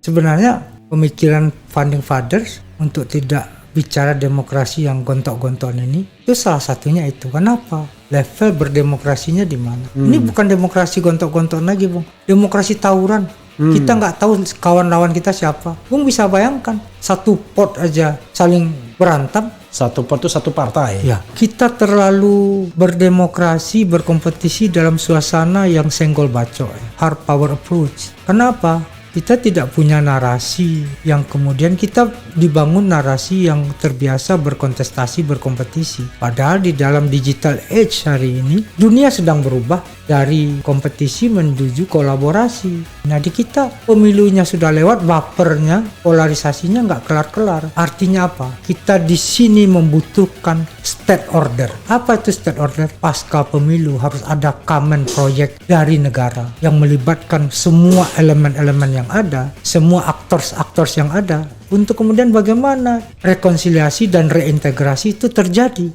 Sebenarnya pemikiran founding fathers untuk tidak bicara demokrasi yang gontok-gontokan ini itu salah satunya itu. Kenapa? Level berdemokrasinya di mana? Ini bukan demokrasi gontok-gontokan lagi, Bung. Demokrasi tawuran. Kita nggak tahu kawan lawan kita siapa. Bung bisa bayangkan satu pot aja saling berantem. Satu pot itu satu partai. Ya, kita terlalu berdemokrasi, berkompetisi dalam suasana yang senggol bacok, hard power approach. Kenapa? Kita tidak punya narasi yang kemudian kita dibangun narasi yang terbiasa berkontestasi, berkompetisi. Padahal di dalam digital age hari ini, dunia sedang berubah dari kompetisi menuju kolaborasi. Nah di kita pemilunya sudah lewat, bapernya, polarisasinya nggak kelar-kelar. Artinya apa? Kita di sini membutuhkan state order. Apa itu state order? Pasca pemilu harus ada common project dari negara yang melibatkan semua elemen-elemen yang ada, semua aktors yang ada, untuk kemudian bagaimana rekonsiliasi dan reintegrasi itu terjadi.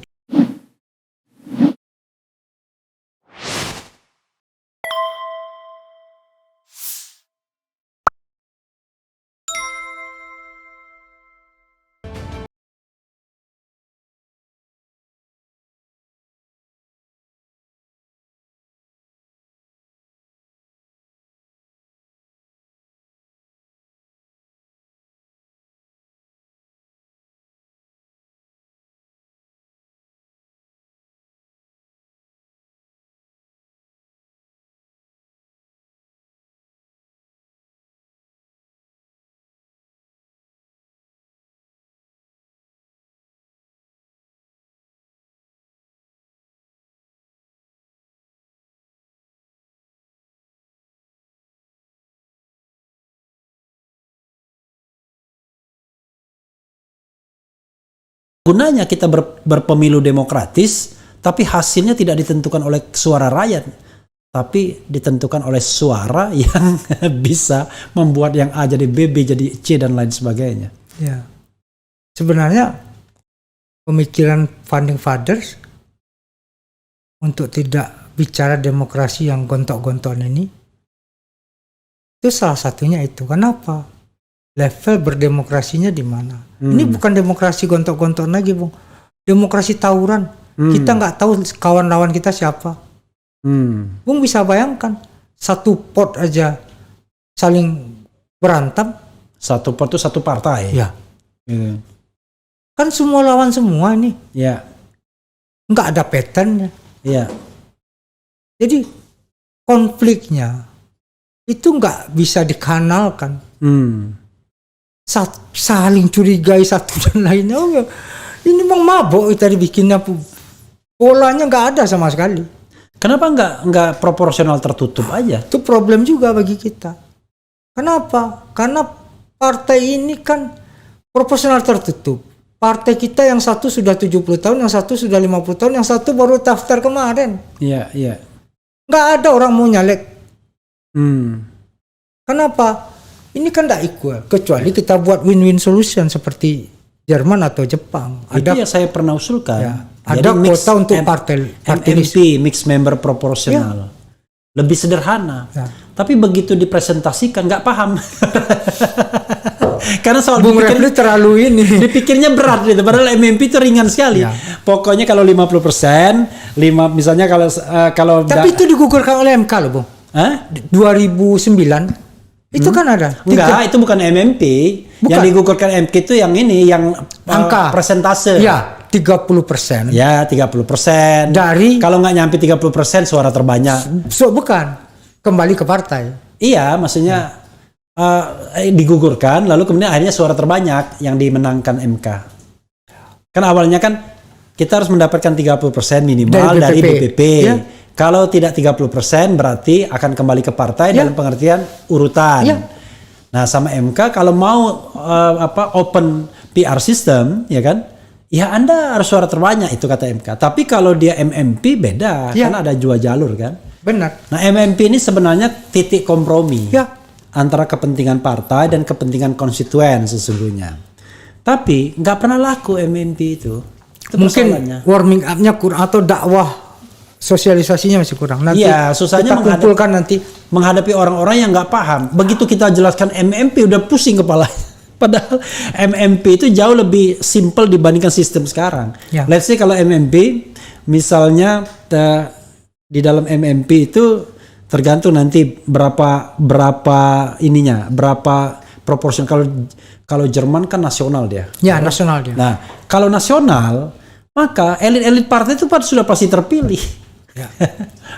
Gunanya kita berpemilu demokratis, tapi hasilnya tidak ditentukan oleh suara rakyat, tapi ditentukan oleh suara yang bisa membuat yang A jadi B, B jadi C, dan lain sebagainya. Ya, sebenarnya pemikiran founding fathers untuk tidak bicara demokrasi yang gontok-gontokan ini itu salah satunya itu. Kenapa? Level berdemokrasinya di mana? Ini bukan demokrasi gontok-gontokan lagi, Bung. Demokrasi tawuran. Kita nggak tahu kawan lawan kita siapa. Bung bisa bayangkan satu pot aja saling berantem. Satu pot itu satu partai. Ya. Gitu. Kan semua lawan semua ini. Ya. Nggak ada patternnya. Ya. Jadi konfliknya itu nggak bisa dikanalkan. Saling curigai satu dan lainnya. Oh, ini memang mabok tadi bikinnya, polanya nggak ada sama sekali. Kenapa nggak proporsional tertutup aja? Itu problem juga bagi kita. Kenapa? Karena partai ini kan proporsional tertutup. Partai kita yang satu sudah 70 tahun, yang satu sudah 50 tahun, yang satu baru daftar kemarin. Iya, iya. Nggak ada orang mau nyalek. Kenapa? Ini kan tidak equal, kecuali kita buat win-win solution seperti Jerman atau Jepang. Itu yang saya pernah usulkan. Ya, ada kuota untuk partai MMP, mixed member proporsional. Ya. Lebih sederhana. Ya. Tapi begitu dipresentasikan nggak paham. Karena soal Bung Refli terlalu ini. Dipikirnya berat gitu. Padahal MMP itu ringan sekali. Ya. Pokoknya kalau 50%, misalnya kalau tapi itu digugurkan oleh MK loh, Bung. 2009 itu kan ada. Enggak, itu bukan MMP. Bukan. Yang digugurkan MK itu yang ini, yang angka persentase. Ya, 30%. Ya, 30%. Dari kalau nggak nyampe 30% suara terbanyak. Bukan. Kembali ke partai. Iya, maksudnya digugurkan, lalu kemudian akhirnya suara terbanyak yang dimenangkan MK. Kan awalnya kan kita harus mendapatkan 30% minimal dari BPP. Ya. Kalau tidak 30% berarti akan kembali ke partai dalam pengertian urutan. Ya. Nah, sama MK kalau mau open PR system, ya kan? Ya Anda harus suara terbanyak, itu kata MK. Tapi kalau dia MMP beda, karena ada dua jalur kan? Benar. Nah, MMP ini sebenarnya titik kompromi antara kepentingan partai dan kepentingan konstituen sesungguhnya. Tapi nggak pernah laku MMP itu. Mungkin warming up-nya kurang atau dakwah sosialisasinya masih kurang. Nanti Iya, susahnya kita kumpulkan nanti. menghadapi orang-orang yang nggak paham. Begitu kita jelaskan MMP udah pusing kepala. Padahal MMP itu jauh lebih simple dibandingkan sistem sekarang. Ya. Let's say kalau MMP, misalnya di dalam MMP itu tergantung nanti berapa proporsi. Kalau Jerman kan nasional dia. Ya, nasional dia. Nah, kalau nasional, maka elit-elit partai itu sudah pasti terpilih. Ya.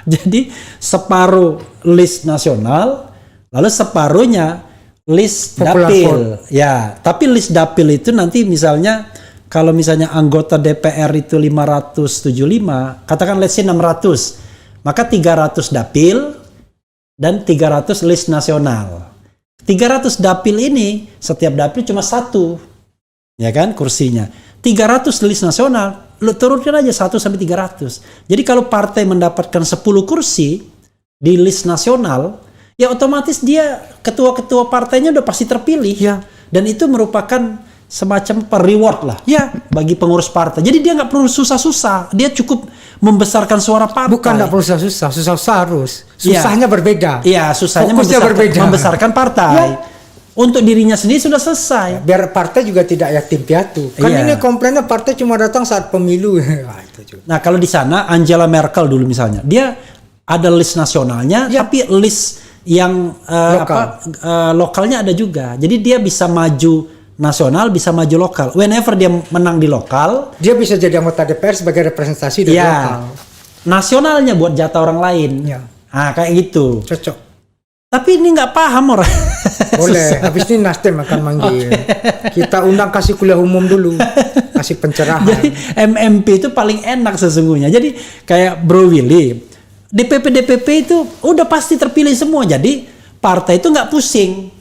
Jadi separuh list nasional, lalu separuhnya list Popular dapil. vote. Ya, tapi list dapil itu nanti misalnya kalau misalnya anggota DPR itu 575, katakan let's say 600, maka 300 dapil dan 300 list nasional. 300 dapil ini, setiap dapil cuma satu, ya kan, kursinya. 300 list nasional, lu turunkan aja 1 sampai 300. Jadi kalau partai mendapatkan 10 kursi di list nasional, ya otomatis dia ketua-ketua partainya udah pasti terpilih. Ya. Dan itu merupakan semacam reward lah Ya. bagi pengurus partai. Jadi dia nggak perlu susah-susah, dia cukup membesarkan suara partai. Bukan nggak perlu susah harus. Susahnya berbeda. Iya, susahnya Fokusnya berbeda. membesarkan partai. Ya. Untuk dirinya sendiri sudah selesai. Biar partai juga tidak yatim piatu. Kan Iya. ini komplainnya partai cuma datang saat pemilu. Wah, itu juga. Nah, kalau di sana Angela Merkel dulu misalnya, dia ada list nasionalnya, Ya. tapi list yang lokalnya ada juga. Jadi dia bisa maju nasional, bisa maju lokal. Whenever dia menang di lokal, Dia bisa jadi anggota DPR sebagai representasi dari ya lokal. nasionalnya buat jatah orang lain. Ya. Ah, kayak gitu. Cocok. Tapi ini nggak paham orang. Boleh. Habis ini Nasdem akan manggil. Kita undang kasih kuliah umum dulu. Kasih pencerahan. Jadi MMP itu paling enak sesungguhnya. Jadi kayak Bro Willy, DPP itu udah pasti terpilih semua. Jadi partai itu nggak pusing.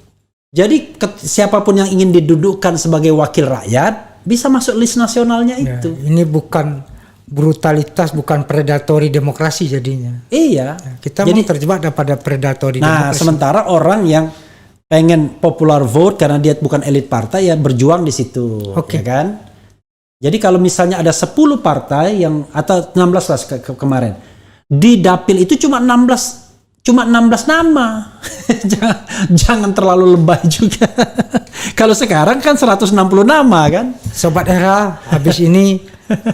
Jadi siapapun yang ingin didudukkan sebagai wakil rakyat bisa masuk list nasionalnya Ya, itu. ini bukan brutalitas, bukan predatory demokrasi jadinya. Iya. Kita Jadi mau terjebak pada predatory nah, demokrasi. sementara orang yang pengen popular vote karena dia bukan elit partai ya berjuang di situ, Oke. ya kan? Jadi kalau misalnya ada 10 partai yang atau 16 lah kemarin. Di dapil itu cuma 16 nama. jangan terlalu lebay juga. Kalau sekarang kan 160 nama kan? Sobat Era, habis ini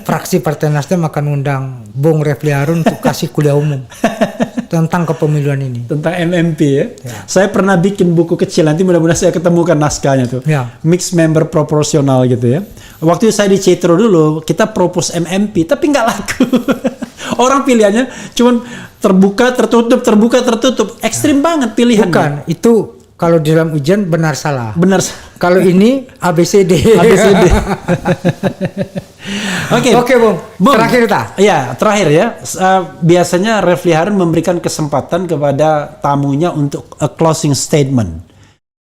fraksi Partai Nasdem akan undang Bung Refli Harun untuk kasih kuliah umum tentang kepemiluan ini. Tentang MMP ya. Saya pernah bikin buku kecil, nanti mudah-mudahan saya ketemukan naskahnya tuh. Ya. Mixed member proporsional gitu ya. Waktu saya di Cetro dulu, kita propose MMP tapi nggak laku. Orang pilihannya cuman terbuka, tertutup. Ekstrim banget pilihannya. Bukan, itu kalau di dalam ujian benar salah. Benar. Kalau ini ABCD. ABCD. Oke, Bung. Terakhir tak? Ya, terakhir ya. Biasanya Refli Harun memberikan kesempatan kepada tamunya untuk a closing statement.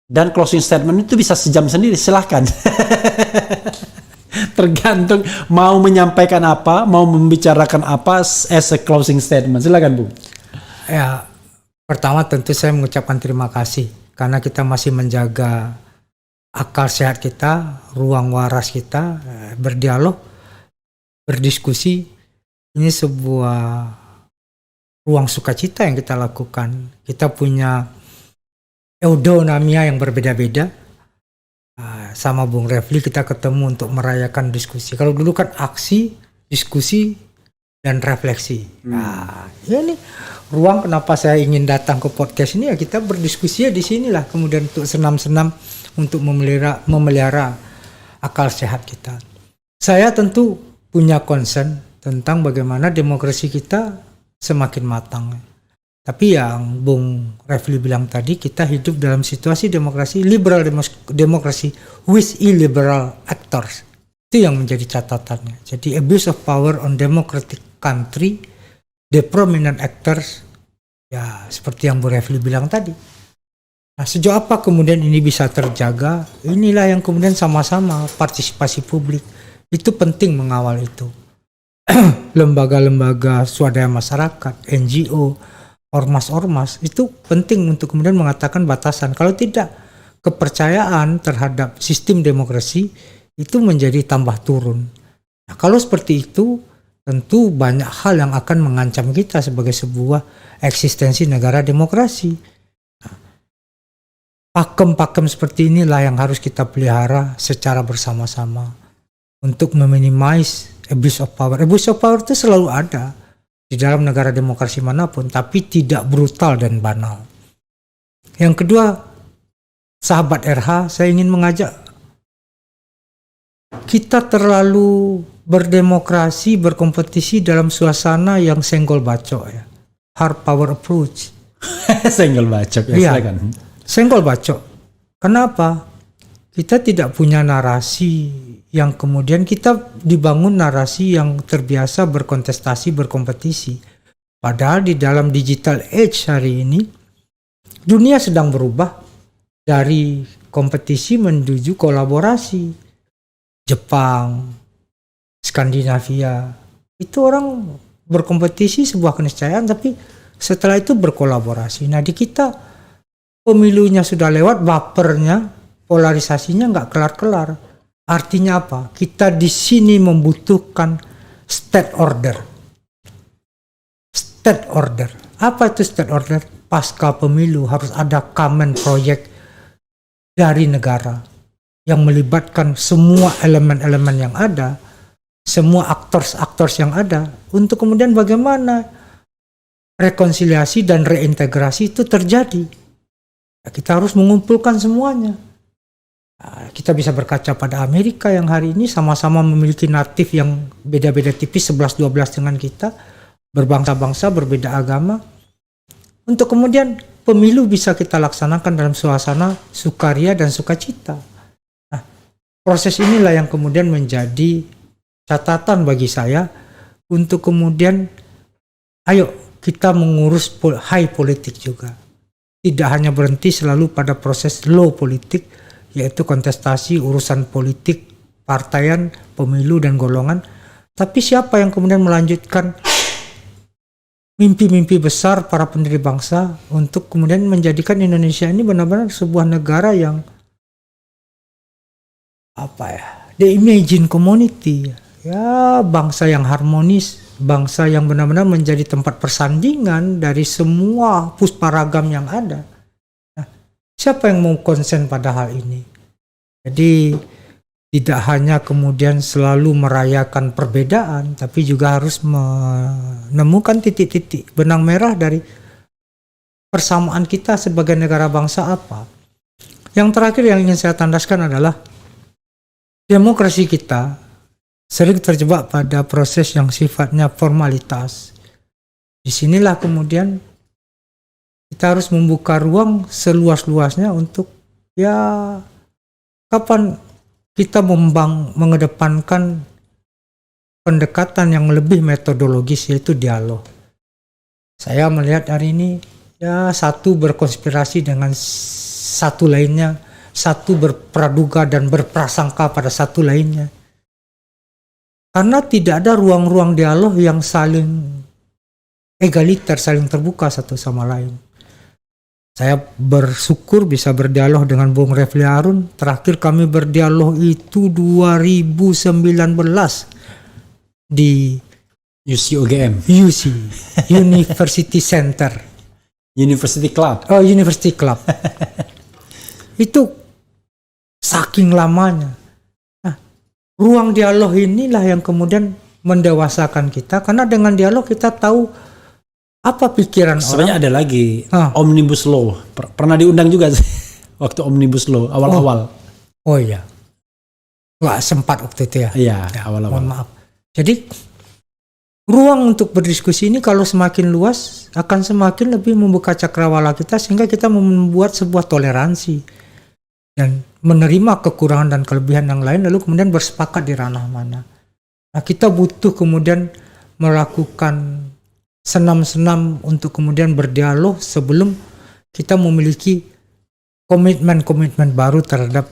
Dan closing statement itu bisa sejam sendiri, silahkan. Tergantung mau menyampaikan apa, mau membicarakan apa as a closing statement. Silakan, Bung. Ya, pertama tentu saya mengucapkan terima kasih karena kita masih menjaga akal sehat kita, ruang waras kita, berdialog, berdiskusi. Ini sebuah ruang sukacita yang kita lakukan. Kita punya eudaimonia yang berbeda-beda. Sama Bung Refli kita ketemu untuk merayakan diskusi. Kalau dulu kan aksi, diskusi, dan refleksi. Nah, ini ruang kenapa saya ingin datang ke podcast ini ya kita berdiskusi ya di sinilah. Kemudian untuk senam-senam untuk memelihara akal sehat kita. Saya tentu punya concern tentang bagaimana demokrasi kita semakin matang. Tapi yang Bung Refli bilang tadi, kita hidup dalam situasi demokrasi, liberal demokrasi with illiberal actors. Itu yang menjadi catatannya. Jadi abuse of power on democratic country, the prominent actors, ya seperti yang Bung Refli bilang tadi. Nah, sejauh apa kemudian ini bisa terjaga? Inilah yang kemudian sama-sama partisipasi publik. Itu penting mengawal itu. Lembaga-lembaga swadaya masyarakat, NGO, ormas-ormas itu penting untuk kemudian mengatakan batasan. Kalau tidak, kepercayaan terhadap sistem demokrasi itu menjadi tambah turun. Nah, kalau seperti itu, tentu banyak hal yang akan mengancam kita sebagai sebuah eksistensi negara demokrasi. Pakem-pakem seperti inilah yang harus kita pelihara secara bersama-sama untuk meminimais abuse of power. Abuse of power itu selalu ada di dalam negara demokrasi manapun, tapi tidak brutal dan banal. Yang kedua, sahabat RH, saya ingin mengajak kita terlalu berdemokrasi, berkompetisi dalam suasana yang senggol bacok ya. Hard power approach. Senggol bacok ya, Iya. silakan. Senggol bacok. Kenapa? Kita tidak punya narasi yang kemudian kita dibangun narasi yang terbiasa berkontestasi, berkompetisi. Padahal di dalam digital age hari ini, dunia sedang berubah dari kompetisi menuju kolaborasi. Jepang, Skandinavia, itu orang berkompetisi sebuah keniscayaan, tapi setelah itu berkolaborasi. Nah di kita pemilunya sudah lewat, bapernya, polarisasinya nggak kelar-kelar. Artinya apa? Kita di sini membutuhkan state order. State order. Apa itu state order? Pasca pemilu harus ada common project dari negara yang melibatkan semua elemen-elemen yang ada, semua aktors-aktors yang ada, untuk kemudian bagaimana rekonsiliasi dan reintegrasi itu terjadi. Kita harus mengumpulkan semuanya. Kita bisa berkaca pada Amerika yang hari ini sama-sama memiliki natif yang beda-beda tipis 11-12 dengan kita, berbangsa-bangsa, berbeda agama. Untuk kemudian pemilu bisa kita laksanakan dalam suasana sukaria dan sukacita. Nah, proses inilah yang kemudian menjadi catatan bagi saya untuk kemudian ayo kita mengurus high politik juga. Tidak hanya berhenti selalu pada proses low politik, yaitu kontestasi, urusan politik, partaian, pemilu dan golongan. Tapi siapa yang kemudian melanjutkan mimpi-mimpi besar para pendiri bangsa untuk kemudian menjadikan Indonesia ini benar-benar sebuah negara yang the imagine community, ya bangsa yang harmonis, bangsa yang benar-benar menjadi tempat persandingan dari semua pusparagam yang ada. Nah, siapa yang mau konsen pada hal ini? Jadi tidak hanya kemudian selalu merayakan perbedaan, tapi juga harus menemukan titik-titik benang merah dari persamaan kita sebagai negara bangsa apa. Yang terakhir yang ingin saya tandaskan adalah demokrasi kita sering terjebak pada proses yang sifatnya formalitas. Disinilah kemudian kita harus membuka ruang seluas-luasnya untuk ya kapan kita mengedepankan pendekatan yang lebih metodologis, yaitu dialog. Saya melihat hari ini ya satu berkonspirasi dengan satu lainnya, satu berpraduga dan berprasangka pada satu lainnya. Karena tidak ada ruang-ruang dialog yang saling egaliter, saling terbuka satu sama lain. Saya bersyukur bisa berdialog dengan Bung Refli Harun. Terakhir kami berdialog itu 2019 di UCOGM. UC, University Center. University Club. Oh, University Club. Itu saking lamanya. Nah, ruang dialog inilah yang kemudian mendewasakan kita, karena dengan dialog kita tahu apa pikiran Sebenarnya orang. ada lagi Omnibus Law. Pernah diundang juga waktu Omnibus Law awal-awal. Oh iya. Nggak sempat waktu itu ya. Iya, awal-awal. Mohon maaf. Jadi ruang untuk berdiskusi ini kalau semakin luas akan semakin lebih membuka cakrawala kita, sehingga kita membuat sebuah toleransi dan menerima kekurangan dan kelebihan yang lain, lalu kemudian bersepakat di ranah mana. Nah, kita butuh kemudian melakukan senam-senam untuk kemudian berdialog sebelum kita memiliki komitmen-komitmen baru terhadap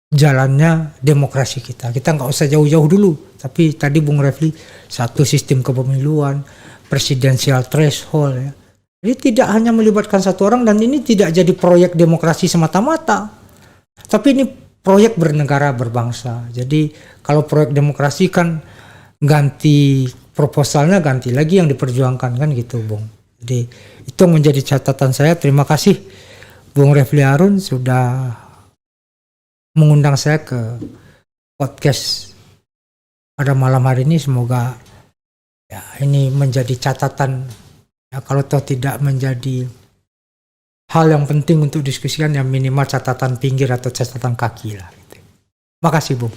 jalannya demokrasi kita. Kita nggak usah jauh-jauh dulu, tapi tadi Bung Refli satu sistem kepemiluan, presidensial threshold ya. Jadi tidak hanya melibatkan satu orang, dan ini tidak jadi proyek demokrasi semata-mata, tapi ini proyek bernegara berbangsa. Jadi kalau proyek demokrasi kan ganti proposalnya ganti lagi yang diperjuangkan kan gitu Bung. Jadi itu menjadi catatan saya. Terima kasih Bung Refli Harun sudah mengundang saya ke podcast pada malam hari ini. Semoga ya ini menjadi catatan ya, kalau toh tidak menjadi hal yang penting untuk diskusikan, yang minimal catatan pinggir atau catatan kaki lah gitu. Makasih Bung.